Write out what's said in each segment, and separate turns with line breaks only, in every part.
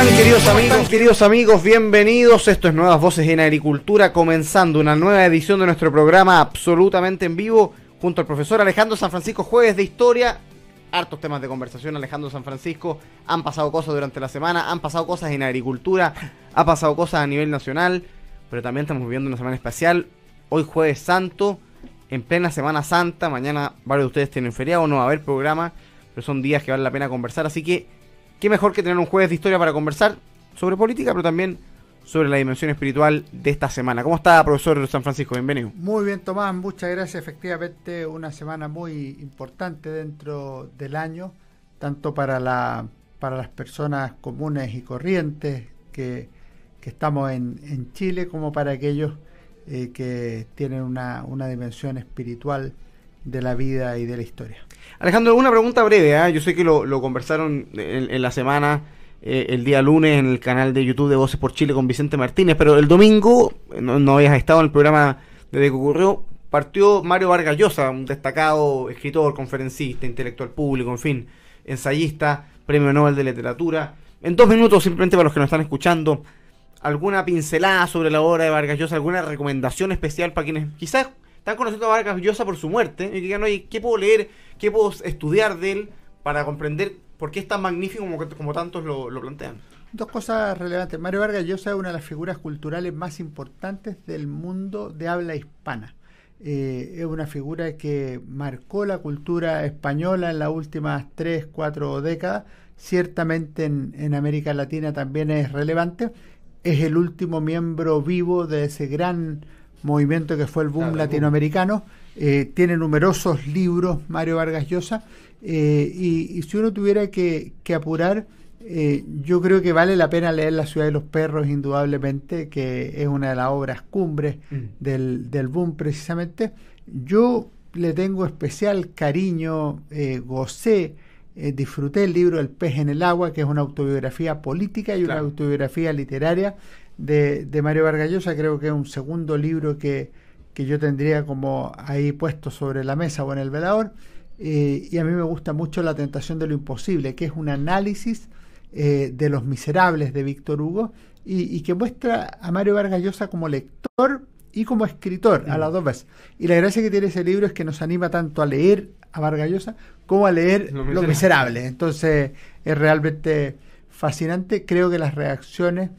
están, queridos amigos? Bienvenidos. Esto es Nuevas Voces en Agricultura, comenzando una nueva edición de nuestro programa absolutamente en vivo, junto al profesor Alejandro San Francisco, jueves de historia. Hartos temas de conversación, Alejandro San Francisco. Han pasado cosas durante la semana, han pasado cosas en agricultura, ha pasado cosas a nivel nacional, pero también estamos viviendo una semana especial. Hoy jueves santo, en plena Semana Santa. Mañana varios de ustedes tienen feriado, no va a haber programa, pero son días que vale la pena conversar, así que qué mejor que tener un jueves de historia para conversar sobre política, pero también sobre la dimensión espiritual de esta semana. ¿Cómo está, profesor San Francisco? Bienvenido.
Muy bien, Tomás, muchas gracias. Efectivamente, una semana muy importante dentro del año, tanto para las personas comunes y corrientes que estamos en Chile, como para aquellos que tienen una dimensión espiritual de la vida y de la historia.
Alejandro, una pregunta breve, yo sé que lo conversaron en la semana, el día lunes en el canal de YouTube de Voces por Chile con Vicente Martínez, pero el domingo, no habías estado en el programa desde que ocurrió, partió Mario Vargas Llosa, un destacado escritor, conferencista, intelectual público, en fin, ensayista, premio Nobel de Literatura. En 2 minutos, simplemente para los que nos están escuchando, alguna pincelada sobre la obra de Vargas Llosa, alguna recomendación especial para quienes quizás están conociendo a Vargas Llosa por su muerte y que digan, oye, ¿qué puedo leer, qué puedo estudiar de él para comprender por qué es tan magnífico como tantos lo plantean?
Dos cosas relevantes. Mario Vargas Llosa es una de las figuras culturales más importantes del mundo de habla hispana. Es una figura que marcó la cultura española en las últimas 3-4 décadas. Ciertamente en América Latina también es relevante. Es el último miembro vivo de ese gran movimiento que fue el boom latinoamericano. Tiene numerosos libros Mario Vargas Llosa, y si uno tuviera que apurar, yo creo que vale la pena leer La ciudad de los perros, indudablemente, que es una de las obras cumbres del boom precisamente. Yo le tengo especial cariño, gocé, disfruté el libro El pez en el agua, que es una autobiografía política y una autobiografía literaria de Mario Vargas Llosa. Creo que es un segundo libro que yo tendría como ahí puesto sobre la mesa o en el velador, y a mí me gusta mucho La tentación de lo imposible, que es un análisis de Los Miserables de Víctor Hugo, y que muestra a Mario Vargas Llosa como lector y como escritor a las dos veces. Y la gracia que tiene ese libro es que nos anima tanto a leer a Vargas Llosa como a leer Los Miserables. Entonces es realmente fascinante. Creo que las reacciones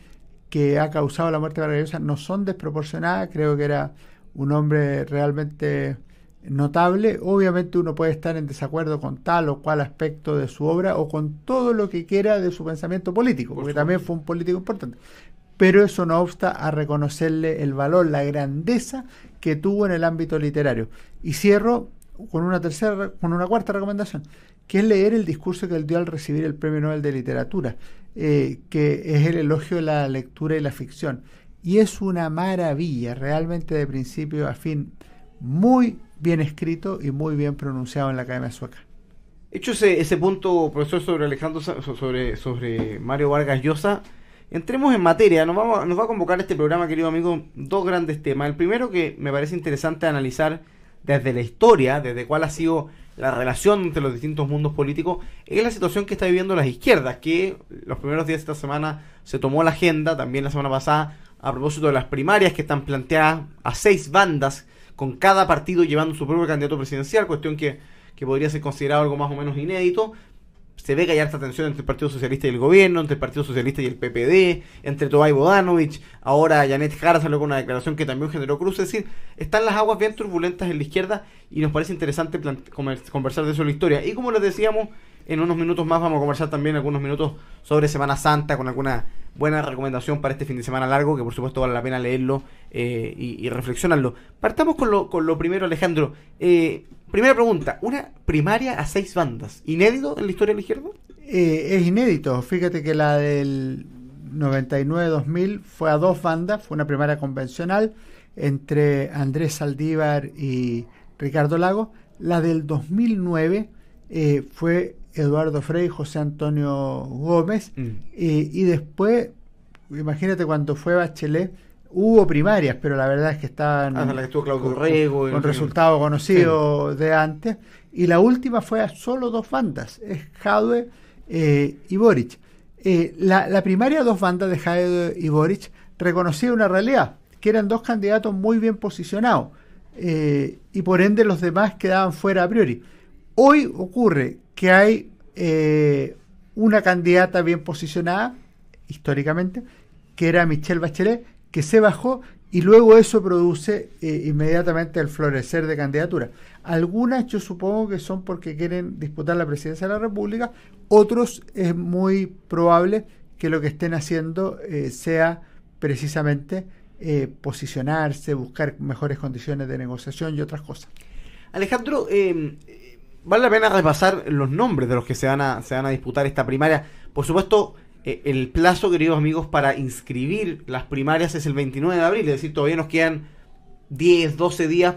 que ha causado la muerte de Vargas Llosa no son desproporcionadas. Creo que era un hombre realmente notable. Obviamente uno puede estar en desacuerdo con tal o cual aspecto de su obra o con todo lo que quiera de su pensamiento político, porque también fue un político importante, pero eso no obsta a reconocerle el valor, la grandeza que tuvo en el ámbito literario. Y cierro con una cuarta recomendación, que es leer el discurso que él dio al recibir el Premio Nobel de Literatura, que es el elogio de la lectura y la ficción. Y es una maravilla, realmente de principio a fin, muy bien escrito y muy bien pronunciado en la Academia Sueca.
Hecho ese punto, profesor, sobre Alejandro, sobre Mario Vargas Llosa, entremos en materia. Nos va a convocar este programa, querido amigo, 2 grandes temas. El primero, que me parece interesante analizar desde la historia, desde cuál ha sido la relación entre los distintos mundos políticos, es la situación que está viviendo las izquierdas, que los primeros días de esta semana se tomó la agenda, también la semana pasada, a propósito de las primarias que están planteadas a 6 bandas, con cada partido llevando su propio candidato presidencial, cuestión que podría ser considerado algo más o menos inédito. Se ve que hay harta tensión entre el Partido Socialista y el gobierno, entre el Partido Socialista y el PPD, entre Tobay Bodanovich, ahora Janet Jara salió con una declaración que también generó cruces. Es decir, están las aguas bien turbulentas en la izquierda y nos parece interesante conversar de eso en la historia. Y como les decíamos, en unos minutos más vamos a conversar también algunos minutos sobre Semana Santa, con alguna buena recomendación para este fin de semana largo, que por supuesto vale la pena leerlo y reflexionarlo. Partamos con lo primero, Alejandro. Primera pregunta, ¿una primaria a 6 bandas? ¿Inédito en la historia de la izquierda?
Es inédito. Fíjate que la del 99-2000 fue a 2 bandas, fue una primaria convencional entre Andrés Saldívar y Ricardo Lagos. La del 2009 fue Eduardo Frei y José Antonio Gómez, y después, imagínate, cuando fue Bachelet, hubo primarias, pero la verdad es que estaban
la que estuvo Claudio Rego,
con resultados conocidos de antes, y la última fue a solo 2 bandas, es Jadwe y Boric. La primaria a dos bandas de Haddad y Boric reconocía una realidad, que eran dos candidatos muy bien posicionados, y por ende los demás quedaban fuera a priori. Hoy ocurre que hay una candidata bien posicionada, históricamente, que era Michelle Bachelet, que se bajó, y luego eso produce inmediatamente el florecer de candidaturas. Algunas yo supongo que son porque quieren disputar la presidencia de la República, otros es muy probable que lo que estén haciendo sea precisamente posicionarse, buscar mejores condiciones de negociación y otras cosas.
Alejandro, vale la pena repasar los nombres de los que se van a disputar esta primaria. Por supuesto, el plazo, queridos amigos, para inscribir las primarias es el 29 de abril, es decir, todavía nos quedan 10, 12 días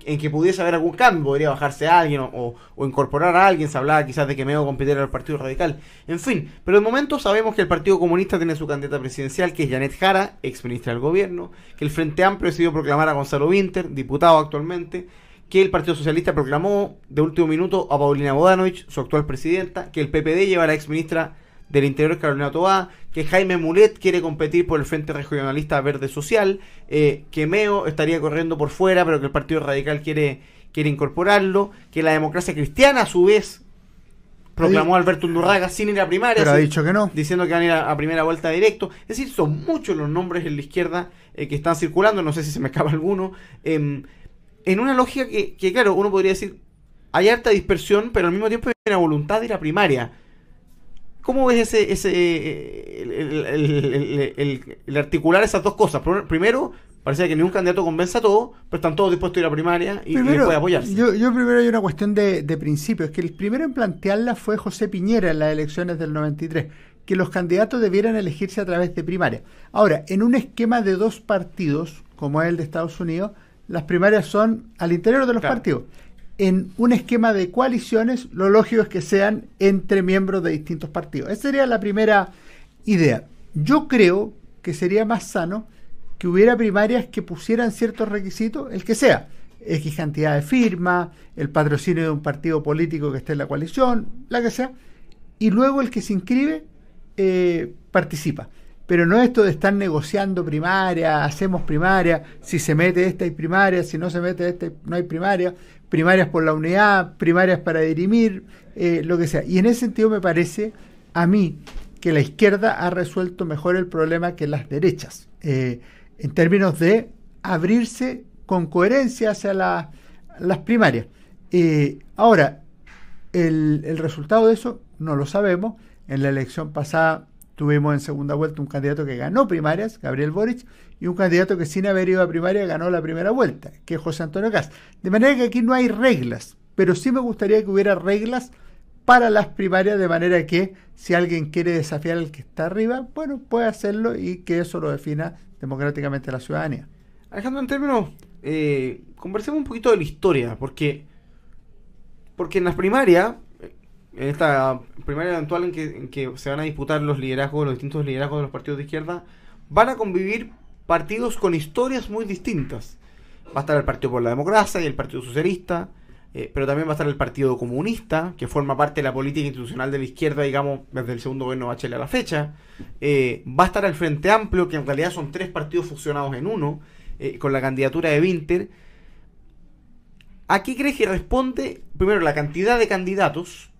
en que pudiese haber algún cambio, podría bajarse a alguien o incorporar a alguien. Se hablaba quizás de que Meo compitiera al Partido Radical, en fin, pero de momento sabemos que el Partido Comunista tiene su candidata presidencial, que es Janet Jara, ex ministra del gobierno, que el Frente Amplio decidió proclamar a Gonzalo Winter, diputado actualmente, que el Partido Socialista proclamó de último minuto a Paulina Bodanovich, su actual presidenta, que el PPD lleva a la ex ministra del Interior, Carolina Toá, que Jaime Mulet quiere competir por el Frente Regionalista Verde Social, que Meo estaría corriendo por fuera, pero que el Partido Radical quiere incorporarlo, que la Democracia Cristiana a su vez proclamó a Alberto Undurraga sin ir a primaria,
pero ha dicho que no,
diciendo que van a ir a primera vuelta directo. Es decir, son muchos los nombres en la izquierda que están circulando, no sé si se me escapa alguno, en una lógica que claro, uno podría decir, hay harta dispersión, pero al mismo tiempo hay una voluntad de ir a primaria. ¿Cómo ves el articular esas dos cosas? Primero, parece que ningún candidato convence a todos, pero están todos dispuestos a ir a primaria y puede apoyarse.
Yo primero hay una cuestión de principio. Es que el primero en plantearla fue José Piñera en las elecciones del 93, que los candidatos debieran elegirse a través de primaria. Ahora, en un esquema de dos partidos, como es el de Estados Unidos, las primarias son al interior de los partidos. En un esquema de coaliciones, lo lógico es que sean entre miembros de distintos partidos. Esa sería la primera idea. Yo creo que sería más sano que hubiera primarias que pusieran ciertos requisitos, el que sea, X cantidad de firmas, el patrocinio de un partido político que esté en la coalición, la que sea, y luego el que se inscribe participa. Pero no esto de estar negociando primaria, hacemos primaria, si se mete esta hay primaria, si no se mete esta no hay primaria, primarias por la unidad, primarias para dirimir, lo que sea. Y en ese sentido me parece a mí que la izquierda ha resuelto mejor el problema que las derechas, en términos de abrirse con coherencia hacia las primarias. Ahora, el resultado de eso no lo sabemos. En la elección pasada tuvimos en segunda vuelta un candidato que ganó primarias, Gabriel Boric, y un candidato que sin haber ido a primaria ganó la primera vuelta, que es José Antonio Kast. De manera que aquí no hay reglas, pero sí me gustaría que hubiera reglas para las primarias, de manera que si alguien quiere desafiar al que está arriba, bueno, puede hacerlo y que eso lo defina democráticamente la ciudadanía.
Alejandro, en términos, conversemos un poquito de la historia, porque en las primarias, en esta primaria eventual en que se van a disputar los distintos liderazgos de los partidos de izquierda, van a convivir partidos con historias muy distintas. Va a estar el Partido por la Democracia y el Partido Socialista, pero también va a estar el Partido Comunista, que forma parte de la política institucional de la izquierda, digamos, desde el segundo gobierno de Bachelet a la fecha. Va a estar el Frente Amplio, que en realidad son tres partidos fusionados en uno, con la candidatura de Winter. ¿A qué crees que responde, primero, la cantidad de candidatos?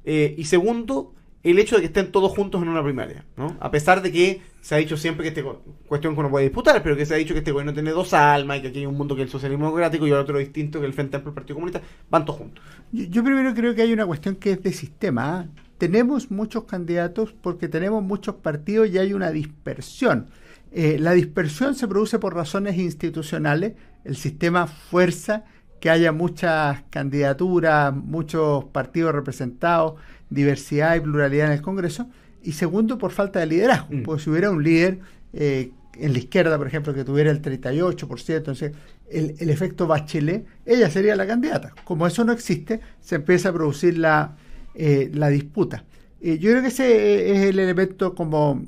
Y segundo, el hecho de que estén todos juntos en una primaria, ¿no? A pesar de que se ha dicho siempre que esta cuestión que uno puede disputar, pero que se ha dicho que este gobierno tiene dos almas y que aquí hay un mundo que es el socialismo democrático y el otro distinto, que el Frente Amplio y el Partido Comunista, van todos juntos.
Yo primero creo que hay una cuestión que es de sistema. Tenemos muchos candidatos porque tenemos muchos partidos y hay una dispersión. La dispersión se produce por razones institucionales. El sistema fuerza que haya muchas candidaturas, muchos partidos representados, diversidad y pluralidad en el Congreso, y segundo, por falta de liderazgo. Porque si hubiera un líder en la izquierda, por ejemplo, que tuviera el 38%, entonces el efecto Bachelet, ella sería la candidata. Como eso no existe, se empieza a producir la disputa. Yo creo que ese es el elemento como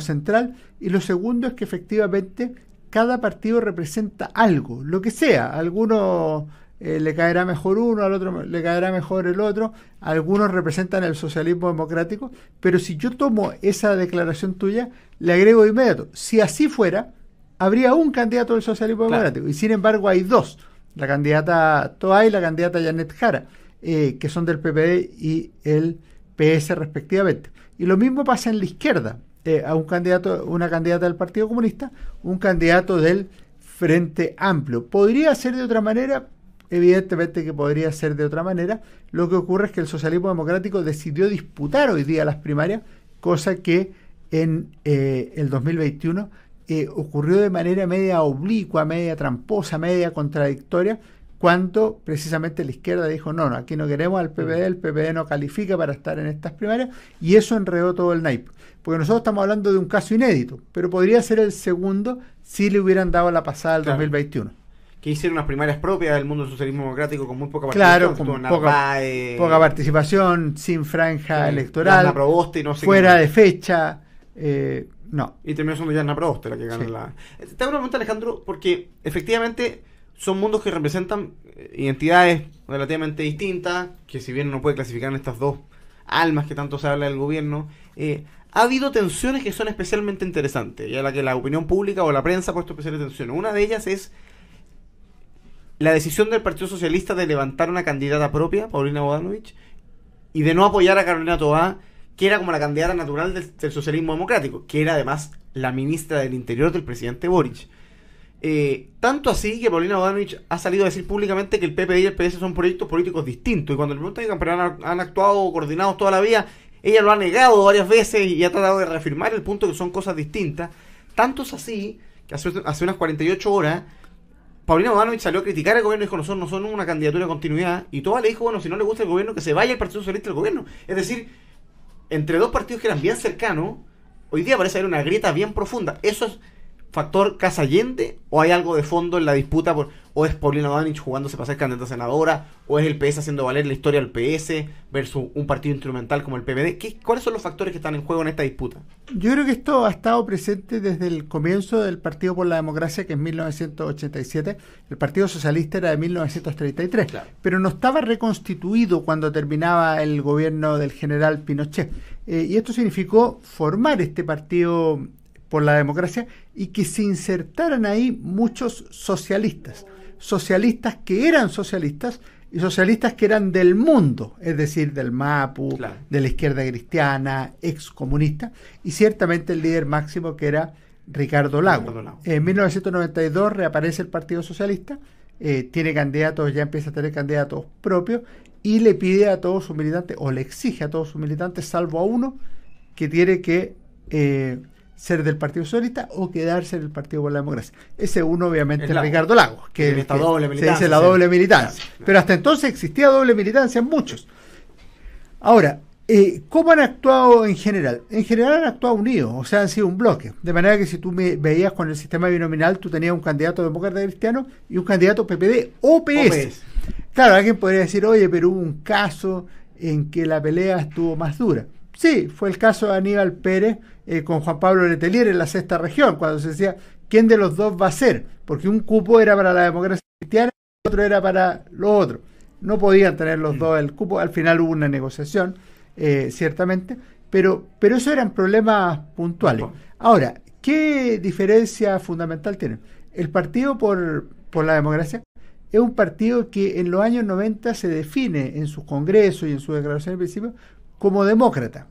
central, y lo segundo es que efectivamente cada partido representa algo, lo que sea. Algunos le caerá mejor uno, al otro le caerá mejor el otro, algunos representan el socialismo democrático, pero si yo tomo esa declaración tuya, le agrego de inmediato, si así fuera, habría un candidato del socialismo democrático, y sin embargo hay dos, la candidata Toa y la candidata Janet Jara, que son del PPD y el PS respectivamente. Y lo mismo pasa en la izquierda, a una candidata del Partido Comunista, un candidato del Frente Amplio. ¿Podría ser de otra manera? Evidentemente que podría ser de otra manera. Lo que ocurre es que el socialismo democrático decidió disputar hoy día las primarias, cosa que en el 2021 ocurrió de manera media oblicua, media tramposa, media contradictoria, cuando precisamente la izquierda dijo, no, aquí no queremos al PPD, el PPD no califica para estar en estas primarias, y eso enredó todo el naipe. Porque nosotros estamos hablando de un caso inédito, pero podría ser el segundo si le hubieran dado la pasada al 2021.
Que hicieron unas primarias propias del mundo del socialismo democrático con muy poca participación.
Claro, con poca participación, sin franja electoral,
Proboste y no sé
fuera de fecha, no.
Y terminó siendo Yanna Proboste la que gana la... Te hago una pregunta, Alejandro, porque efectivamente son mundos que representan identidades relativamente distintas, que si bien no puede clasificar en estas dos almas que tanto se habla del gobierno, ha habido tensiones que son especialmente interesantes, y a la que la opinión pública o la prensa ha puesto especial atención. Una de ellas es la decisión del Partido Socialista de levantar una candidata propia, Paulina Bodanovich, y de no apoyar a Carolina Toá, que era como la candidata natural del socialismo democrático, que era además la ministra del Interior del presidente Boric. Tanto así que Paulina Bodanovich ha salido a decir públicamente que el PPD y el PS son proyectos políticos distintos, y cuando le preguntan que han actuado coordinados toda la vida, ella lo ha negado varias veces y ha tratado de reafirmar el punto que son cosas distintas. Tanto es así que hace unas 48 horas Paulina Bodanovich salió a criticar al gobierno y dijo, nosotros no son una candidatura de continuidad, y Toa le dijo, bueno, si no le gusta el gobierno, que se vaya el Partido Socialista del gobierno. Es decir, entre dos partidos que eran bien cercanos, hoy día parece haber una grieta bien profunda. ¿Eso es factor Casa Allende o hay algo de fondo en la disputa o es Paulina Bodanovich jugándose para ser candidata a senadora, o es el PS haciendo valer la historia del PS versus un partido instrumental como el PPD? ¿Cuáles son los factores que están en juego en esta disputa?
Yo creo que esto ha estado presente desde el comienzo del Partido por la Democracia, que es 1987. El Partido Socialista era de 1933, claro, pero no estaba reconstituido cuando terminaba el gobierno del general Pinochet. Y esto significó formar este Partido por la Democracia y que se insertaran ahí muchos socialistas que eran socialistas y socialistas que eran del mundo, es decir, del MAPU, claro, de la izquierda cristiana, excomunista, y ciertamente el líder máximo que era Ricardo Lagos. En 1992 reaparece el Partido Socialista, tiene candidatos, ya empieza a tener candidatos propios, y le pide a todos sus militantes, o le exige a todos sus militantes, salvo a uno, que tiene que ser del Partido Socialista o quedarse en el Partido por la Democracia. Ese uno obviamente es Ricardo Lagos, que se dice la doble militancia. Claro. Pero hasta entonces existía doble militancia en muchos. Ahora, ¿cómo han actuado en general? En general han actuado unidos, o sea, han sido un bloque. De manera que si tú veías con el sistema binominal, tú tenías un candidato demócrata cristiano y un candidato PPD o PS. Claro, alguien podría decir, oye, pero hubo un caso en que la pelea estuvo más dura. Sí, fue el caso de Aníbal Pérez con Juan Pablo Letelier en la sexta región, cuando se decía quién de los dos va a ser, porque un cupo era para la democracia cristiana y otro era para lo otro. No podían tener los dos el cupo, al final hubo una negociación, ciertamente, pero esos eran problemas puntuales. Ahora, ¿qué diferencia fundamental tienen? El Partido por la Democracia es un partido que en los años 90 se define en sus congresos y en sus declaraciones de principio como demócrata.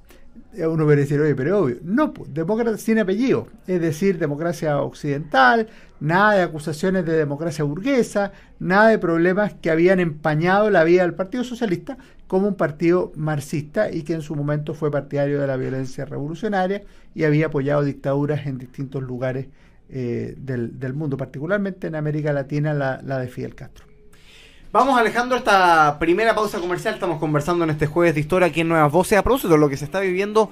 Uno puede decir, oye, pero obvio. No, pues, demócrata sin apellido, es decir, democracia occidental, nada de acusaciones de democracia burguesa, nada de problemas que habían empañado la vida del Partido Socialista como un partido marxista y que en su momento fue partidario de la violencia revolucionaria y había apoyado dictaduras en distintos lugares del mundo, particularmente en América Latina, la de Fidel Castro.
Vamos, Alejandro, a esta primera pausa comercial. Estamos conversando en este jueves de historia aquí en Nuevas Voces a propósito de lo que se está viviendo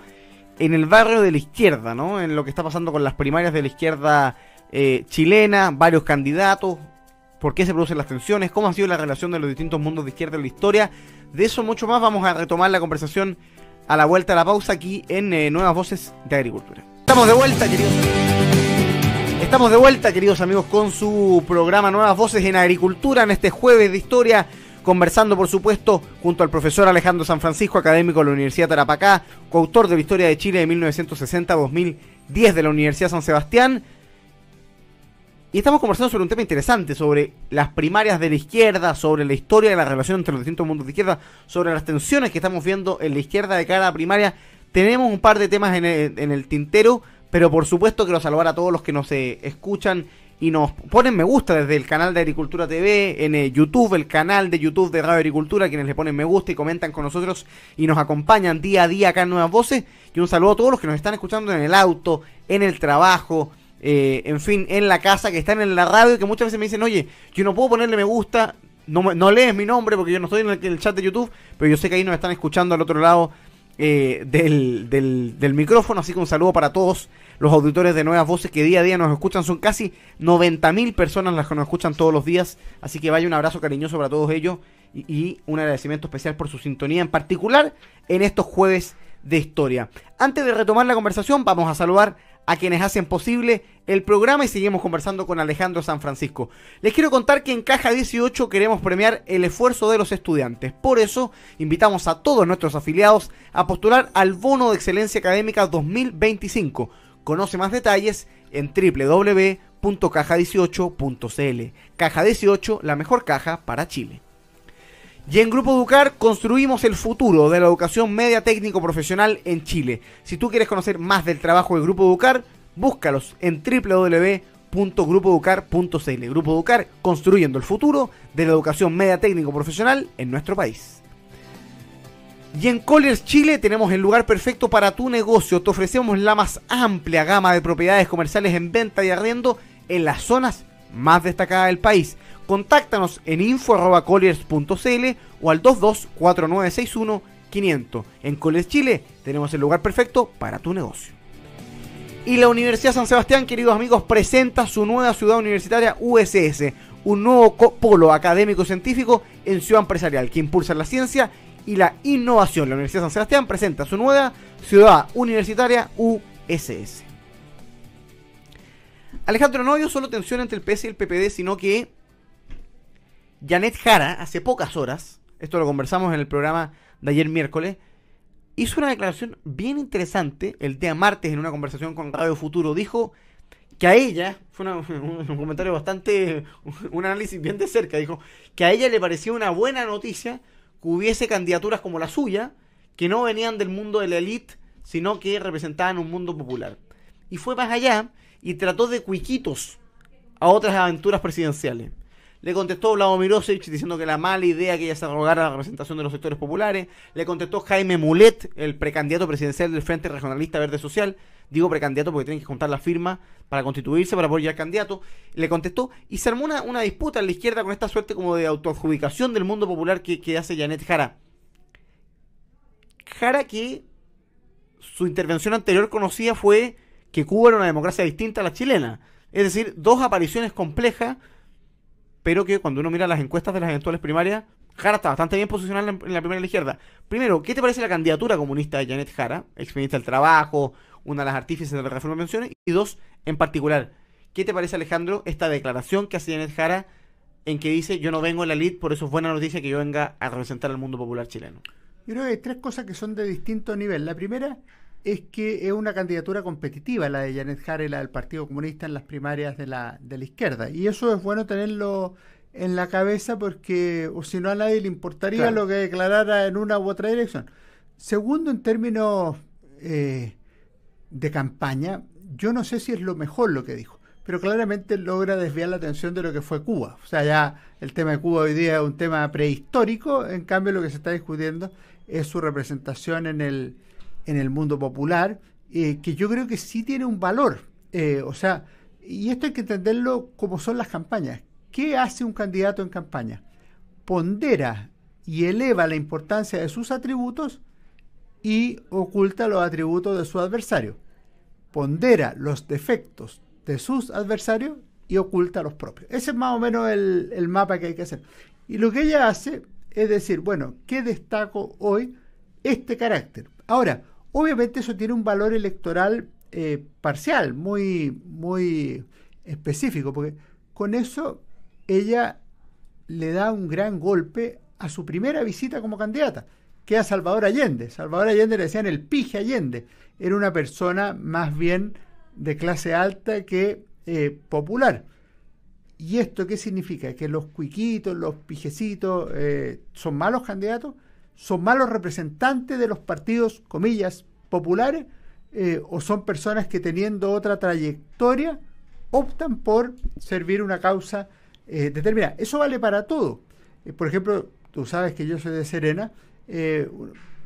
en el barrio de la izquierda, ¿no? En lo que está pasando con las primarias de la izquierda chilena, varios candidatos, por qué se producen las tensiones, cómo ha sido la relación de los distintos mundos de izquierda en la historia. De eso mucho más vamos a retomar la conversación a la vuelta de la pausa aquí en Nuevas Voces de Agricultura. Estamos de vuelta, queridos. Estamos de vuelta, queridos amigos, con su programa Nuevas Voces en Agricultura en este jueves de historia, conversando, por supuesto, junto al profesor Alejandro San Francisco, académico de la Universidad de Tarapacá, coautor de la Historia de Chile de 1960 a 2010 de la Universidad San Sebastián. Y estamos conversando sobre un tema interesante, sobre las primarias de la izquierda, sobre la historia de la relación entre los distintos mundos de izquierda, sobre las tensiones que estamos viendo en la izquierda de cara a primaria. Tenemos un par de temas en el tintero, pero por supuesto quiero saludar a todos los que nos escuchan y nos ponen me gusta desde el canal de Agricultura TV, en YouTube, el canal de YouTube de Radio Agricultura, quienes le ponen me gusta y comentan con nosotros y nos acompañan día a día acá en Nuevas Voces. Y un saludo a todos los que nos están escuchando en el auto, en el trabajo, en fin, en la casa, que están en la radio y que muchas veces me dicen, oye, yo no puedo ponerle me gusta, no lees mi nombre porque yo no estoy en el chat de YouTube, pero yo sé que ahí nos están escuchando al otro lado del micrófono, así que un saludo para todos los auditores de Nuevas Voces que día a día nos escuchan. Son casi 90.000 personas las que nos escuchan todos los días, así que vaya un abrazo cariñoso para todos ellos y un agradecimiento especial por su sintonía, en particular en estos jueves de historia. Antes de retomar la conversación, vamos a saludar a quienes hacen posible el programa y seguimos conversando con Alejandro San Francisco. Les quiero contar que en Caja 18 queremos premiar el esfuerzo de los estudiantes. Por eso invitamos a todos nuestros afiliados a postular al Bono de Excelencia Académica 2025. Conoce más detalles en www.caja18.cl. Caja 18, la mejor caja para Chile. Y en Grupo Educar construimos el futuro de la educación media técnico profesional en Chile. Si tú quieres conocer más del trabajo del Grupo Educar, búscalos en www.grupoeducar.cl. Grupo Educar, construyendo el futuro de la educación media técnico profesional en nuestro país. Y en Colliers Chile tenemos el lugar perfecto para tu negocio. Te ofrecemos la más amplia gama de propiedades comerciales en venta y arriendo en las zonas más destacadas del país. Contáctanos en info@colliers.cl o al 224961-500. En Colliers Chile tenemos el lugar perfecto para tu negocio. Y la Universidad San Sebastián, queridos amigos, presenta su nueva ciudad universitaria USS, un nuevo polo académico científico en ciudad empresarial que impulsa la ciencia y la innovación. La Universidad San Sebastián presenta su nueva ciudad universitaria USS. Alejandro, no había solo tensión entre el PS y el PPD, sino que Janet Jara, hace pocas horas, esto lo conversamos en el programa de ayer miércoles, hizo una declaración bien interesante el día martes en una conversación con Radio Futuro. Dijo que a ella, fue un comentario bastante, un análisis bien de cerca, dijo que a ella le parecía una buena noticia que hubiese candidaturas como la suya, que no venían del mundo de la élite, sino que representaban un mundo popular. Y fue más allá y trató de cuiquitos a otras aventuras presidenciales. Le contestó Vlado Mirosevich diciendo que la mala idea que ella se arrogara la representación de los sectores populares. Le contestó Jaime Mulet, el precandidato presidencial del Frente Regionalista Verde Social. Digo precandidato porque tienen que juntar la firma para constituirse, para poder llegar candidato. Le contestó y se armó una disputa en la izquierda con esta suerte como de autoadjudicación del mundo popular que hace Janet Jara. Jara, que su intervención anterior conocida fue que Cuba era una democracia distinta a la chilena. Es decir, dos apariciones complejas, pero que cuando uno mira las encuestas de las eventuales primarias, Jara está bastante bien posicionada en la primaria de la izquierda. Primero, ¿qué te parece la candidatura comunista de Janet Jara, exministra del Trabajo, una de las artífices de la reforma de pensiones? Y dos, en particular, ¿qué te parece, Alejandro, esta declaración que hace Janet Jara en que dice, yo no vengo en la elite, por eso es buena noticia que yo venga a representar al mundo popular chileno?
Yo creo que hay tres cosas que son de distinto nivel. La primera es que es una candidatura competitiva la de Janet Jara y la del Partido Comunista en las primarias de la izquierda. Y eso es bueno tenerlo en la cabeza porque o si no a nadie le importaría claro lo que declarara en una u otra dirección. Segundo, en términos de campaña, yo no sé si es lo mejor lo que dijo, pero claramente logra desviar la atención de lo que fue Cuba. O sea, ya el tema de Cuba hoy día es un tema prehistórico, en cambio lo que se está discutiendo es su representación en el mundo popular, que yo creo que sí tiene un valor. O sea, y esto hay que entenderlo como son las campañas. ¿Qué hace un candidato en campaña? Pondera y eleva la importancia de sus atributos y oculta los atributos de su adversario. Pondera los defectos de sus adversarios y oculta los propios. Ese es más o menos el mapa que hay que hacer. Y lo que ella hace es decir, bueno, ¿qué destaco hoy? Este carácter. Ahora, obviamente eso tiene un valor electoral parcial, muy específico, porque con eso ella le da un gran golpe a su primera visita como candidata, que es a Salvador Allende. Salvador Allende le decían el pije Allende. Era una persona más bien de clase alta que popular. ¿Y esto qué significa? ¿Que los cuiquitos, los pijecitos son malos candidatos? ¿Son malos representantes de los partidos, comillas, populares? ¿O son personas que teniendo otra trayectoria optan por servir una causa determinada? Eso vale para todo. Por ejemplo, tú sabes que yo soy de Serena.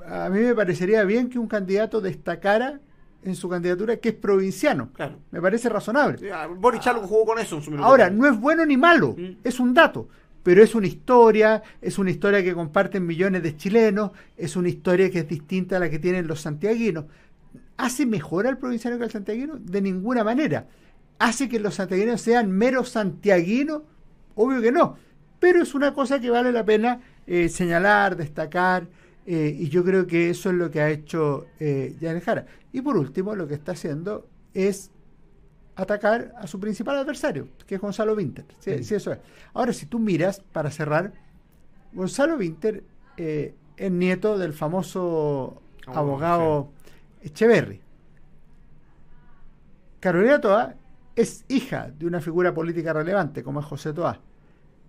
A mí me parecería bien que un candidato destacara en su candidatura que es provinciano.
Claro.
Me parece razonable.
Boric algo jugó con eso en su minuto.
Ahora, no es bueno ni malo, es un dato, pero es una historia que comparten millones de chilenos, es una historia que es distinta a la que tienen los santiaguinos. ¿Hace mejor al provinciano que al santiaguino? De ninguna manera. ¿Hace que los santiaguinos sean meros santiaguinos? Obvio que no, pero es una cosa que vale la pena señalar, destacar, y yo creo que eso es lo que ha hecho Yanes Jara. Y por último, lo que está haciendo es atacar a su principal adversario, que es Gonzalo Vinter. Sí, eso es. Ahora, si tú miras, para cerrar, Gonzalo Vinter es nieto del famoso abogado Echeverry. Carolina Toá es hija de una figura política relevante, como es José Toá.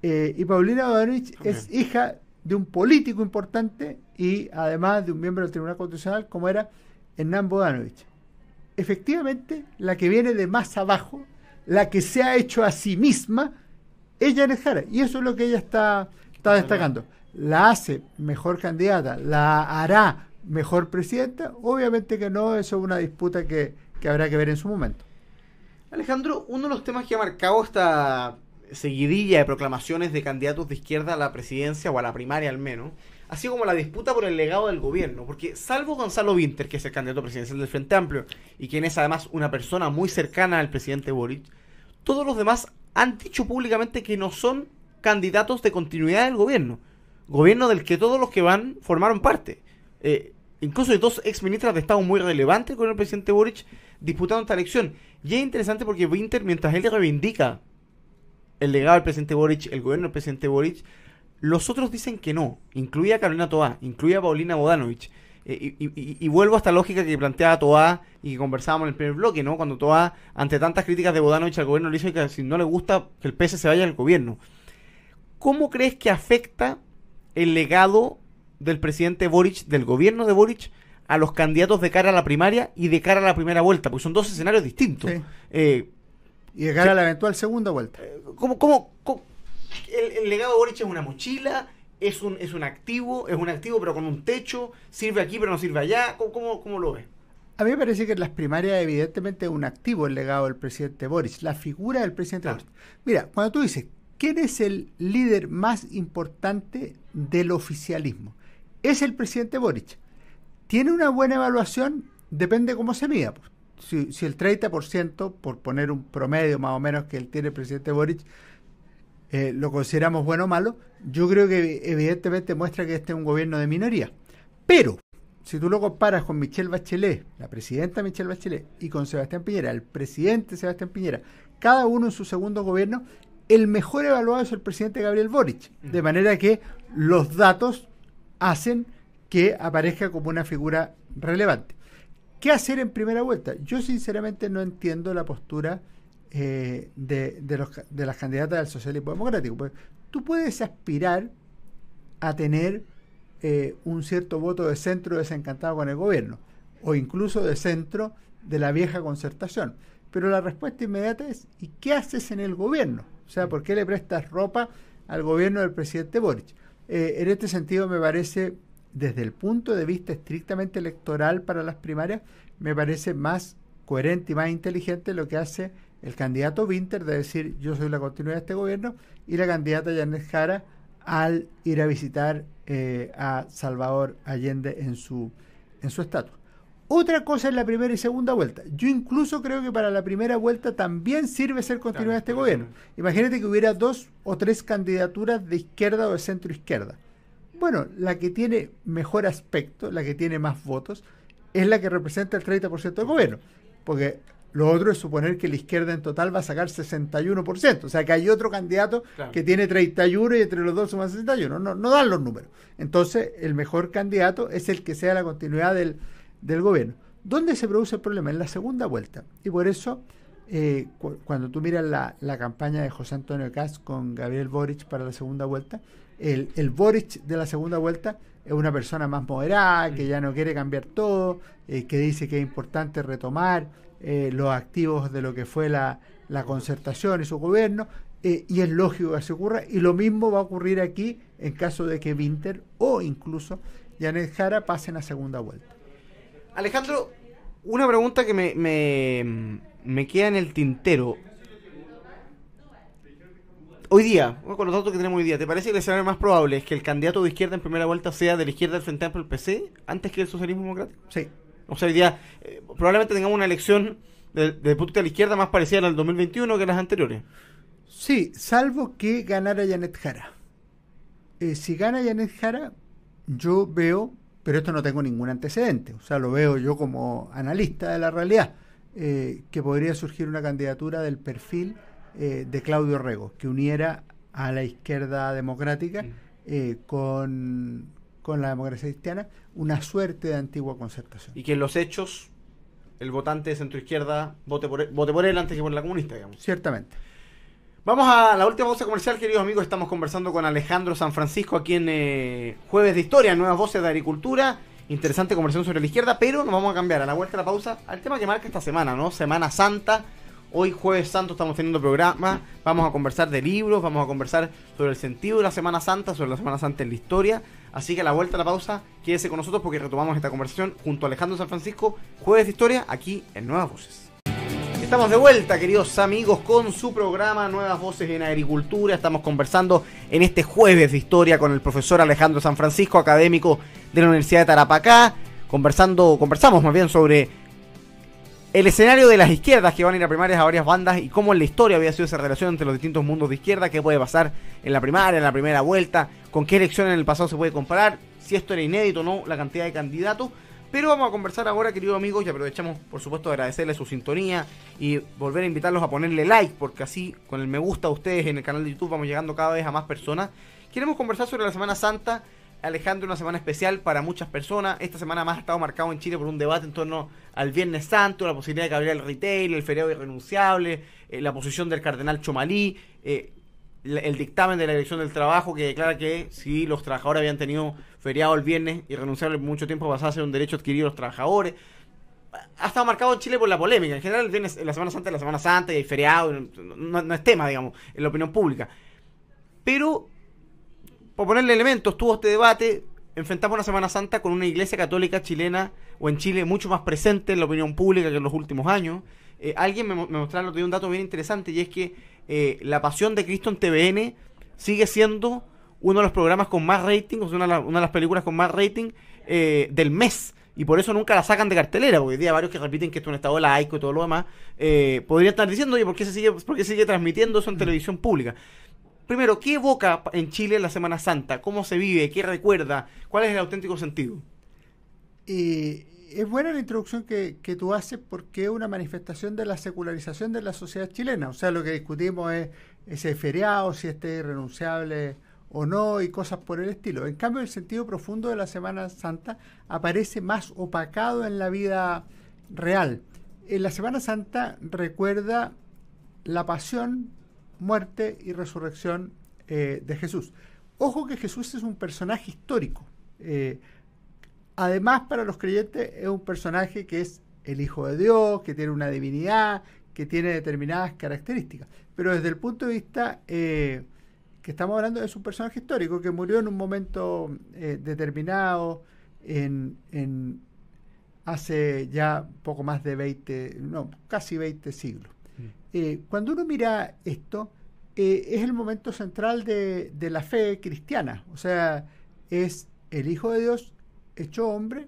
Y Paulina Bodanovich es hija de un político importante y además de un miembro del Tribunal Constitucional, como era Hernán Bodanovich. Efectivamente, la que viene de más abajo, la que se ha hecho a sí misma, es Yanes Jara. Y eso es lo que ella está destacando. ¿La hace mejor candidata? ¿La hará mejor presidenta? Obviamente que no, eso es una disputa que habrá que ver en su momento.
Alejandro, uno de los temas que ha marcado esta seguidilla de proclamaciones de candidatos de izquierda a la presidencia, o a la primaria al menos, ha sido como la disputa por el legado del gobierno, porque salvo Gonzalo Vinter, que es el candidato presidencial del Frente Amplio, y quien es además una persona muy cercana al presidente Boric, todos los demás han dicho públicamente que no son candidatos de continuidad del gobierno del que todos los que van formaron parte. Incluso hay dos exministras de Estado muy relevantes con el presidente Boric disputando esta elección. Y es interesante porque Vinter, mientras él reivindica el legado del presidente Boric, el gobierno del presidente Boric, los otros dicen que no. Incluye a Carolina Toá, incluye a Paulina Bodanovich. Y vuelvo a esta lógica que planteaba Toá y que conversábamos en el primer bloque, ¿no? Cuando Toá, ante tantas críticas de Bodanovich al gobierno, le dice que si no le gusta que el PS se vaya al gobierno. ¿Cómo crees que afecta el legado del presidente Boric, del gobierno de Boric, a los candidatos de cara a la primaria y de cara a la primera vuelta? Porque son dos escenarios distintos.
Sí. Y de cara a la eventual segunda vuelta.
¿Cómo el legado de Boric es una mochila? ¿Es un activo pero con un techo? ¿Sirve aquí pero no sirve allá? ¿Cómo lo ves?
A mí me parece que en las primarias evidentemente es un activo el legado del presidente Boric, la figura del presidente Boric. Mira, cuando tú dices, ¿quién es el líder más importante del oficialismo? Es el presidente Boric. ¿Tiene una buena evaluación? Depende cómo se mida. Pues. Si el 30%, por poner un promedio más o menos que él tiene el presidente Boric, lo consideramos bueno o malo, yo creo que evidentemente muestra que este es un gobierno de minoría. Pero, si tú lo comparas con Michelle Bachelet, la presidenta Michelle Bachelet, y con Sebastián Piñera, el presidente Sebastián Piñera, cada uno en su segundo gobierno, el mejor evaluado es el presidente Gabriel Boric. De manera que los datos hacen que aparezca como una figura relevante. ¿Qué hacer en primera vuelta? Yo sinceramente no entiendo la postura de las candidatas del socialismo democrático. Porque tú puedes aspirar a tener un cierto voto de centro desencantado con el gobierno, o incluso de centro de la vieja concertación. Pero la respuesta inmediata es, ¿y qué haces en el gobierno? O sea, ¿por qué le prestas ropa al gobierno del presidente Boric? En este sentido me parece, desde el punto de vista estrictamente electoral para las primarias, me parece más coherente y más inteligente lo que hace el candidato Vinter de decir yo soy la continuidad de este gobierno, y la candidata Yanes Jara al ir a visitar a Salvador Allende en su estatus. Otra cosa es la primera y segunda vuelta. Yo incluso creo que para la primera vuelta también sirve ser continuidad de este gobierno. Imagínate que hubiera 2 o 3 candidaturas de izquierda o de centro izquierda. Bueno, la que tiene mejor aspecto, la que tiene más votos, es la que representa el 30% del gobierno. Porque Lo otro es suponer que la izquierda en total va a sacar 61%. O sea, que hay otro candidato que tiene 31 y entre los dos suman 61. No dan los números. Entonces, el mejor candidato es el que sea la continuidad del gobierno. ¿Dónde se produce el problema? En la segunda vuelta. Y por eso, cuando tú miras la campaña de José Antonio Kast con Gabriel Boric para la segunda vuelta, el Boric de la segunda vuelta es una persona más moderada, que ya no quiere cambiar todo, que dice que es importante retomar los activos de lo que fue la concertación y su gobierno, y es lógico que así ocurra, y lo mismo va a ocurrir aquí en caso de que Winter o incluso Janet Jara pasen a segunda vuelta.
Alejandro, una pregunta que me queda en el tintero. Hoy día, con los datos que tenemos hoy día, ¿te parece que el escenario más probable es que el candidato de izquierda en primera vuelta sea de la izquierda del Frente Amplio, el PC, antes que el socialismo democrático?
Sí.
O sea, hoy día probablemente tengamos una elección de punto de vista de la izquierda más parecida al 2021 que las anteriores.
Sí, salvo que ganara Janet Jara. Si gana Janet Jara, yo veo, pero esto no tengo ningún antecedente, o sea, lo veo yo como analista de la realidad, que podría surgir una candidatura del perfil de Claudio Rego, que uniera a la izquierda democrática con la democracia cristiana, una suerte de antigua concertación.
Y que en los hechos el votante de centroizquierda vote por él antes que por la comunista, digamos.
Ciertamente.
Vamos a la última pausa comercial, queridos amigos. Estamos conversando con Alejandro San Francisco aquí en Jueves de Historia, Nuevas Voces de Agricultura. Interesante conversación sobre la izquierda, pero nos vamos a cambiar a la vuelta de la pausa al tema que marca esta semana, ¿no? Semana Santa. Hoy, Jueves Santo, estamos teniendo programa. Vamos a conversar de libros, vamos a conversar sobre el sentido de la Semana Santa, sobre la Semana Santa en la historia. Así que a la vuelta de la pausa, quédese con nosotros porque retomamos esta conversación junto a Alejandro San Francisco, Jueves de Historia, aquí en Nuevas Voces. Estamos de vuelta, queridos amigos, con su programa Nuevas Voces en Agricultura. Estamos conversando en este Jueves de Historia con el profesor Alejandro San Francisco, académico de la Universidad de Tarapacá. Conversamos más bien sobre el escenario de las izquierdas que van a ir a primarias a varias bandas y cómo en la historia había sido esa relación entre los distintos mundos de izquierda, qué puede pasar en la primaria, en la primera vuelta, con qué elecciones en el pasado se puede comparar, si esto era inédito o no, la cantidad de candidatos. Pero vamos a conversar ahora, queridos amigos, y aprovechamos, por supuesto, de agradecerles su sintonía y volver a invitarlos a ponerle like, porque así, con el me gusta a ustedes en el canal de YouTube, vamos llegando cada vez a más personas. Queremos conversar sobre la Semana Santa. Alejandro, una semana especial para muchas personas. Esta semana más ha estado marcado en Chile por un debate en torno al Viernes Santo, la posibilidad de que abriera el retail, el feriado irrenunciable, la posición del cardenal Chomalí, el dictamen de la Dirección del Trabajo que declara que si los trabajadores habían tenido feriado el viernes irrenunciable por mucho tiempo pasaba a ser un derecho adquirido a los trabajadores. Ha estado marcado en Chile por la polémica. En general el viernes, la Semana Santa es la Semana Santa y hay feriado, no es tema, digamos, en la opinión pública. Pero, por ponerle elementos, tuvo este debate, enfrentamos una Semana Santa con una iglesia católica chilena o en Chile mucho más presente en la opinión pública que en los últimos años. Alguien me mostraba el otro día un dato bien interesante y es que La Pasión de Cristo en TVN sigue siendo uno de los programas con más rating, o sea, una de las películas con más rating del mes. Y por eso nunca la sacan de cartelera, porque hoy día varios que repiten que esto es un estado laico y todo lo demás, podrían estar diciendo, oye, ¿por qué sigue transmitiendo eso en televisión pública? Primero, ¿qué evoca en Chile la Semana Santa? ¿Cómo se vive? ¿Qué recuerda? ¿Cuál es el auténtico sentido?
Es buena la introducción que tú haces porque es una manifestación de la secularización de la sociedad chilena. O sea, lo que discutimos es ese feriado, si este es irrenunciable o no y cosas por el estilo. En cambio, el sentido profundo de la Semana Santa aparece más opacado en la vida real. En la Semana Santa recuerda la pasión, muerte y resurrección de Jesús. Ojo que Jesús es un personaje histórico. Además, para los creyentes es un personaje que es el Hijo de Dios, que tiene una divinidad, que tiene determinadas características. Pero desde el punto de vista que estamos hablando, es un personaje histórico que murió en un momento determinado, hace ya poco más de casi 20 siglos. Cuando uno mira esto, es el momento central de la fe cristiana. O sea, es el Hijo de Dios hecho hombre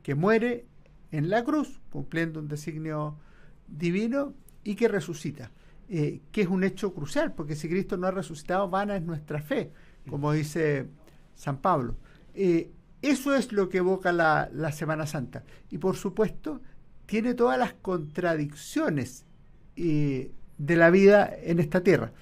que muere en la cruz, cumpliendo un designio divino, y que resucita, que es un hecho crucial, porque si Cristo no ha resucitado, vana es nuestra fe, como dice San Pablo. Eso es lo que evoca la Semana Santa. Y por supuesto, tiene todas las contradicciones de la vida en esta tierra.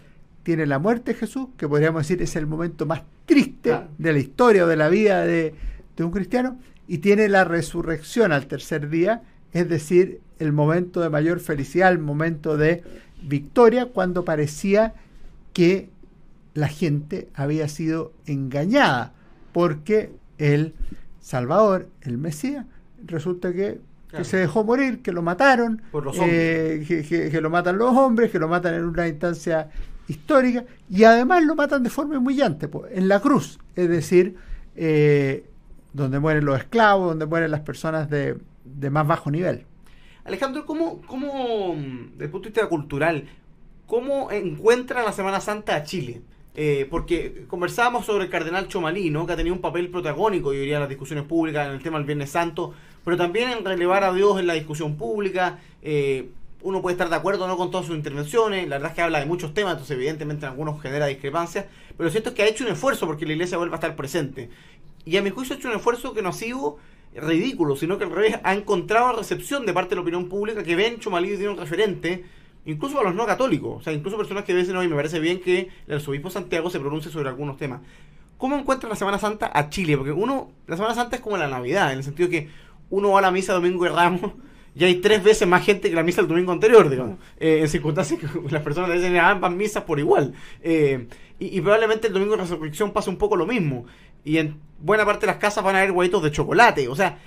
Tiene la muerte de Jesús, que podríamos decir es el momento más triste de la historia o de la vida de un cristiano, y tiene la resurrección al tercer día, es decir, el momento de mayor felicidad, el momento de victoria, cuando parecía que la gente había sido engañada, porque el Salvador, el Mesías, resulta que se dejó morir, que lo mataron,
por los hombres.
Que lo matan los hombres, que lo matan en una instancia histórica, y además lo matan de forma humillante, en la cruz, es decir, donde mueren los esclavos, donde mueren las personas de más bajo nivel.
Alejandro, ¿cómo desde el punto de vista cultural, cómo encuentra la Semana Santa a Chile? Porque conversábamos sobre el cardenal Chomalí, ¿no? Que ha tenido un papel protagónico, yo diría, en las discusiones públicas, en el tema del Viernes Santo, pero también en relevar a Dios en la discusión pública. Uno puede estar de acuerdo o no con todas sus intervenciones, la verdad es que habla de muchos temas, entonces evidentemente en algunos genera discrepancias, pero lo cierto es que ha hecho un esfuerzo porque la Iglesia vuelva a estar presente. Y a mi juicio ha hecho un esfuerzo que no ha sido ridículo, sino que al revés ha encontrado recepción de parte de la opinión pública, que ven Chomalí de un referente, incluso a los no católicos, o sea, incluso personas que dicen, oye, me parece bien que el arzobispo Santiago se pronuncie sobre algunos temas. ¿Cómo encuentra la Semana Santa a Chile? Porque la Semana Santa es como la Navidad, en el sentido que uno va a la misa Domingo de Ramos y hay 3 veces más gente que la misa del domingo anterior, digamos, en circunstancias que las personas dicen ambas misas por igual. Y probablemente el domingo de resurrección pasa un poco lo mismo. Y en buena parte de las casas van a haber huevitos de chocolate. O sea,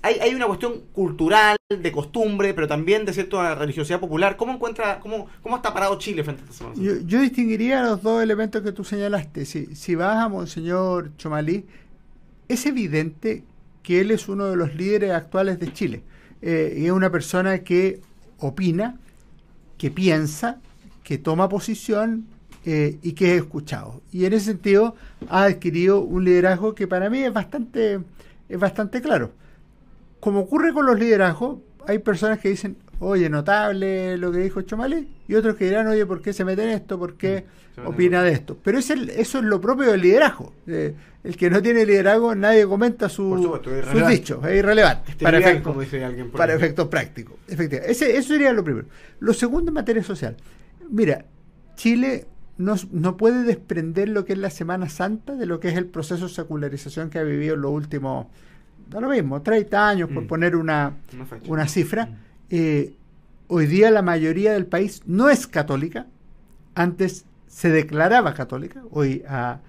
hay una cuestión cultural, de costumbre, pero también de cierta religiosidad popular. ¿Cómo está parado Chile frente a esta Semana Santa?
Yo distinguiría los dos elementos que tú señalaste. Si vas a Monseñor Chomalí, es evidente que él es uno de los líderes actuales de Chile. Y es una persona que opina, que piensa, que toma posición y que es escuchado. Y en ese sentido ha adquirido un liderazgo que para mí es bastante claro. Como ocurre con los liderazgos, hay personas que dicen, oye, notable lo que dijo Chomalí, y otros que dirán, oye, ¿por qué se mete en esto? ¿Por qué opina de esto? Pero eso es lo propio del liderazgo. El que no tiene liderazgo, nadie comenta sus dichos, es irrelevante para efectos prácticos. Efectivamente. Eso sería lo primero. Lo segundo, en materia social. Mira, Chile no puede desprender lo que es la Semana Santa de lo que es el proceso de secularización que ha vivido en los últimos, da lo mismo, 30 años, por poner una cifra. Hoy día la mayoría del país no es católica. Antes se declaraba católica, hoy ha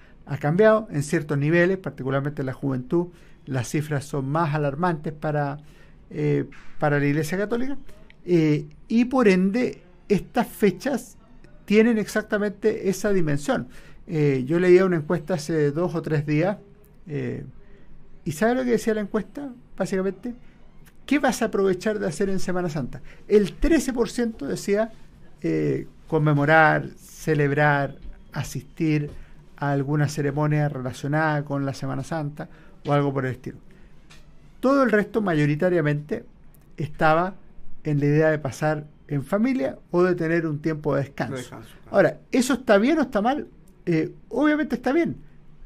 cambiado en ciertos niveles, particularmente en la juventud. Las cifras son más alarmantes para la Iglesia Católica, y por ende estas fechas tienen exactamente esa dimensión. Yo leía una encuesta hace 2 o 3 días, y ¿sabe lo que decía la encuesta? Básicamente, ¿qué vas a aprovechar de hacer en Semana Santa? El 13% decía conmemorar, celebrar, asistir a alguna ceremonia relacionada con la Semana Santa o algo por el estilo. Todo el resto mayoritariamente estaba en la idea de pasar en familia o de tener un tiempo de descanso. Ahora, ¿eso está bien o está mal? Obviamente está bien,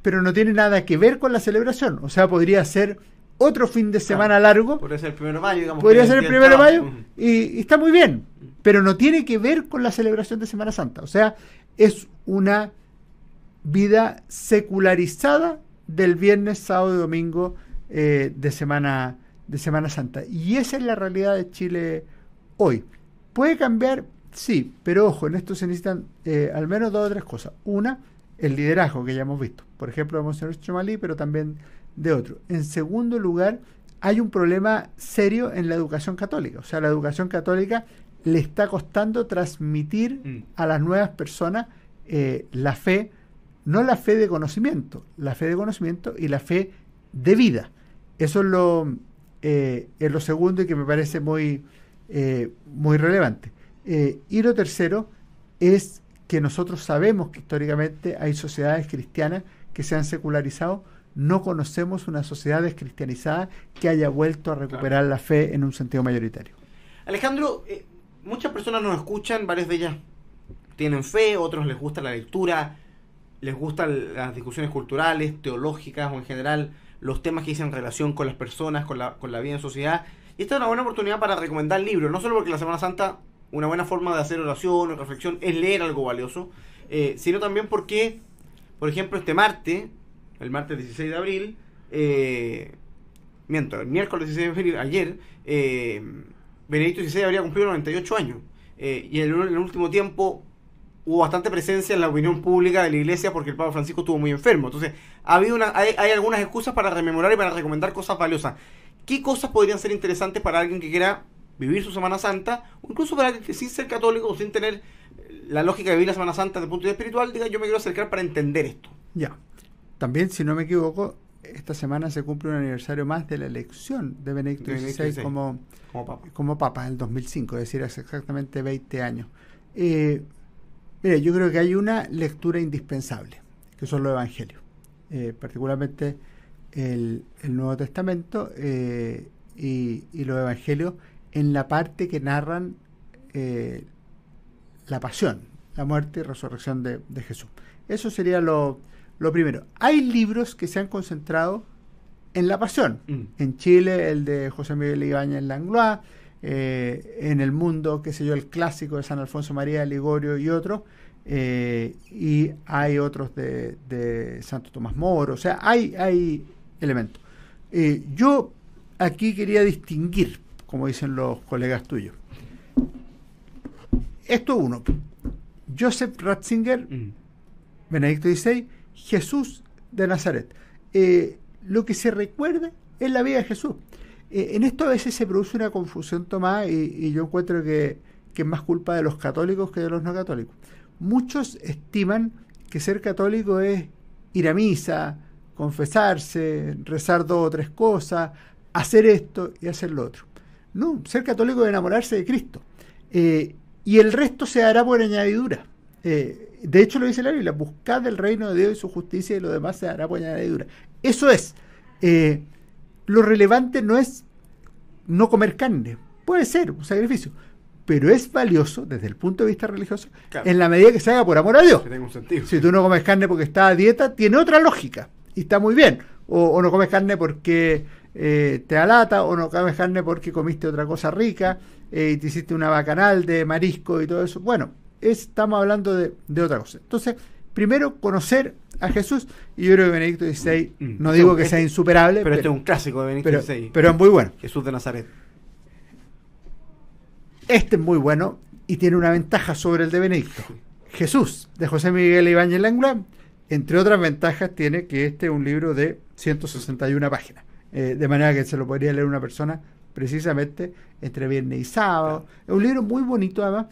pero no tiene nada que ver con la celebración. O sea, podría ser otro fin de semana largo.
Podría ser el 1 de mayo, digamos.
Podría ser el 1 de mayo y está muy bien, pero no tiene que ver con la celebración de Semana Santa. O sea, es una vida secularizada del viernes, sábado y domingo de Semana Santa. Y esa es la realidad de Chile hoy. ¿Puede cambiar? Sí, pero ojo, en esto se necesitan al menos 2 o 3 cosas. Una, el liderazgo que ya hemos visto, por ejemplo, de Monseñor Chomalí, pero también de otro. En segundo lugar, hay un problema serio en la educación católica. O sea, la educación católica le está costando transmitir a las nuevas personas la fe, no la fe de conocimiento, la fe de conocimiento y la fe de vida. Eso es lo segundo y que me parece muy relevante. Y lo tercero es que nosotros sabemos que históricamente hay sociedades cristianas que se han secularizado. No conocemos una sociedad descristianizada que haya vuelto a recuperar la fe en un sentido mayoritario.
Alejandro, muchas personas nos escuchan, varias de ellas tienen fe, otros les gusta la lectura, les gustan las discusiones culturales, teológicas o en general los temas que dicen relación con las personas, con la vida en sociedad. Y esta es una buena oportunidad para recomendar libros, no solo porque la Semana Santa, una buena forma de hacer oración o reflexión es leer algo valioso, sino también porque, por ejemplo, este martes, el martes 16 de abril, el miércoles 16 de abril, ayer, Benedicto XVI habría cumplido 98 años. Y en el último tiempo hubo bastante presencia en la opinión pública de la Iglesia porque el Papa Francisco estuvo muy enfermo. Entonces, hay algunas excusas para rememorar y para recomendar cosas valiosas. ¿Qué cosas podrían ser interesantes para alguien que quiera vivir su Semana Santa? O incluso para alguien que sin ser católico o sin tener la lógica de vivir la Semana Santa desde el punto de vista espiritual, diga, yo me quiero acercar para entender esto.
Ya. También, si no me equivoco, esta semana se cumple un aniversario más de la elección de Benedicto XVI como Papa, en el 2005, es decir, hace exactamente 20 años. Mire, yo creo que hay una lectura indispensable, que son los evangelios, particularmente el Nuevo Testamento y los evangelios en la parte que narran la pasión, la muerte y resurrección de Jesús. Eso sería lo primero. Hay libros que se han concentrado en la pasión. En Chile, el de José Miguel Ibáñez Langlois, en el mundo, qué sé yo, el clásico de San Alfonso María de Ligorio y otros, y hay otros de Santo Tomás Moro, o sea, hay elementos. Yo aquí quería distinguir, como dicen los colegas tuyos. Esto uno, Joseph Ratzinger, Benedicto XVI, Jesús de Nazaret. Lo que se recuerda es la vida de Jesús. En esto a veces se produce una confusión, Tomás, y yo encuentro que es más culpa de los católicos que de los no católicos. Muchos estiman que ser católico es ir a misa, confesarse, rezar 2 o 3 cosas, hacer esto y hacer lo otro. No, ser católico es enamorarse de Cristo. Y el resto se hará por añadidura. De hecho lo dice la Biblia, buscad el reino de Dios y su justicia y lo demás se hará por añadidura. Eso es. Lo relevante no es no comer carne. Puede ser un sacrificio, pero es valioso desde el punto de vista religioso, claro, en la medida que se haga por amor a Dios.
Que tenga un sentido.
Si tú no comes carne porque estás a dieta, tiene otra lógica y está muy bien. O no comes carne porque te da lata, o no comes carne porque comiste otra cosa rica y te hiciste una bacanal de marisco y todo eso. Bueno, estamos hablando de otra cosa. Entonces, primero conocer a Jesús, y yo creo que Benedicto XVI, no digo que sea insuperable,
pero este es un clásico de Benedicto XVI.
Pero es muy bueno.
Jesús de Nazaret.
Este es muy bueno y tiene una ventaja sobre el de Benedicto. Jesús, de José Miguel Ibáñez Langlois, entre otras ventajas, tiene que este es un libro de 161 páginas. De manera que se lo podría leer una persona precisamente entre viernes y sábado. Es un libro muy bonito, además,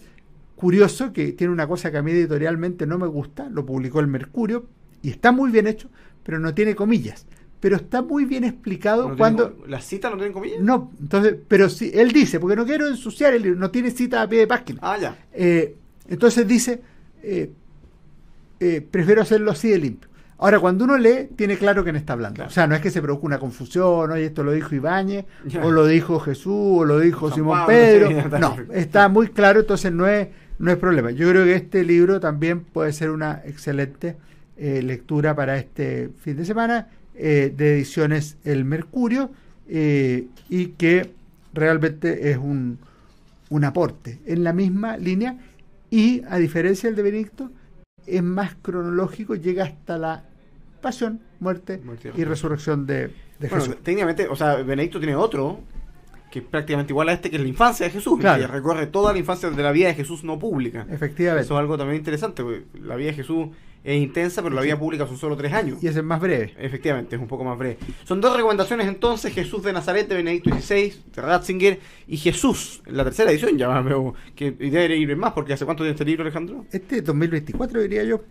curioso, que tiene una cosa que a mí editorialmente no me gusta. Lo publicó el Mercurio y está muy bien hecho, pero no tiene comillas. Pero está muy bien explicado
¿No
cuando...
¿Las citas no tienen comillas?
No, entonces, pero sí, él dice, porque no quiero ensuciar el libro, no tiene cita a pie de página.
Ah, ya.
Entonces dice, prefiero hacerlo así de limpio. Ahora, cuando uno lee, tiene claro quién está hablando. Claro. O sea, no es que se produzca una confusión, oye, esto lo dijo Ibáñez, o lo dijo Jesús, o lo dijo San Simón Pablo, Pedro. Sí, no, está muy claro, entonces no es problema. Yo creo que este libro también puede ser una excelente lectura para este fin de semana, de ediciones El Mercurio, y que realmente es un aporte en la misma línea, y a diferencia del de Benedicto, es más cronológico, llega hasta la pasión, muerte y resurrección de Jesús.
Bueno, técnicamente, o sea, Benedicto tiene otro que es prácticamente igual a este, que es la infancia de Jesús, claro, que recorre toda la infancia de la vida de Jesús no pública.
Efectivamente.
Eso es algo también interesante, porque la vida de Jesús es intensa, pero la vida pública son solo 3 años.
Y ese es más breve.
Efectivamente, es un poco más breve. Son 2 recomendaciones entonces: Jesús de Nazaret, de Benedicto XVI, de Ratzinger, y Jesús, en la 3ª edición, ya veo que debe ir más, porque ¿hace cuánto tiene este libro, Alejandro?
Este es 2024, diría yo.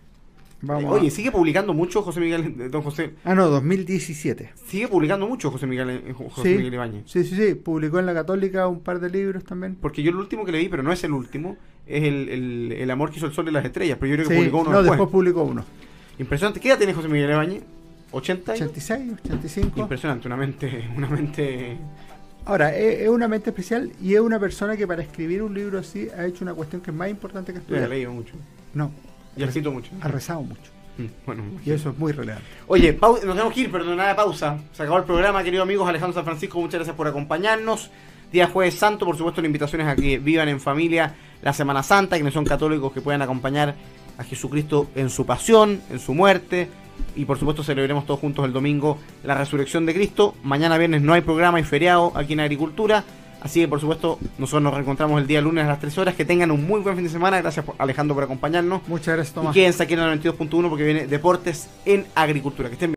Oye, sigue publicando mucho José Miguel, don José.
Ah, no, 2017.
Sigue publicando mucho José Miguel Ibáñez.
Sí, publicó en La Católica un par de libros también.
Porque yo el último que leí, pero no es el último, es el amor que hizo el sol y las estrellas, pero yo creo que publicó uno
después publicó uno.
Impresionante. ¿Qué edad tiene José Miguel Ibáñez? ¿80?
86, 85.
Impresionante, una mente...
Ahora, es una mente especial, y es una persona que para escribir un libro así ha hecho una cuestión que es más importante que estudiar.
¿Ha leído mucho?
No.
¿Y ha escrito mucho?
Ha rezado mucho.
Bueno,
y eso es muy relevante.
oye, nos tenemos que ir, pero no nada de pausa. Se acabó el programa, queridos amigos. Alejandro San Francisco, muchas gracias por acompañarnos. Día Jueves Santo, por supuesto, la invitación es a que vivan en familia la Semana Santa, quienes son católicos que puedan acompañar a Jesucristo en su pasión, en su muerte, y por supuesto celebremos todos juntos el domingo la resurrección de Cristo. Mañana viernes no hay programa y feriado aquí en Agricultura, así que por supuesto nosotros nos reencontramos el día lunes a las 3 horas. Que tengan un muy buen fin de semana. Gracias Alejandro por acompañarnos.
Muchas gracias, Tomás.
Y quédense aquí en el 92.1 porque viene Deportes en Agricultura. Que estén bien.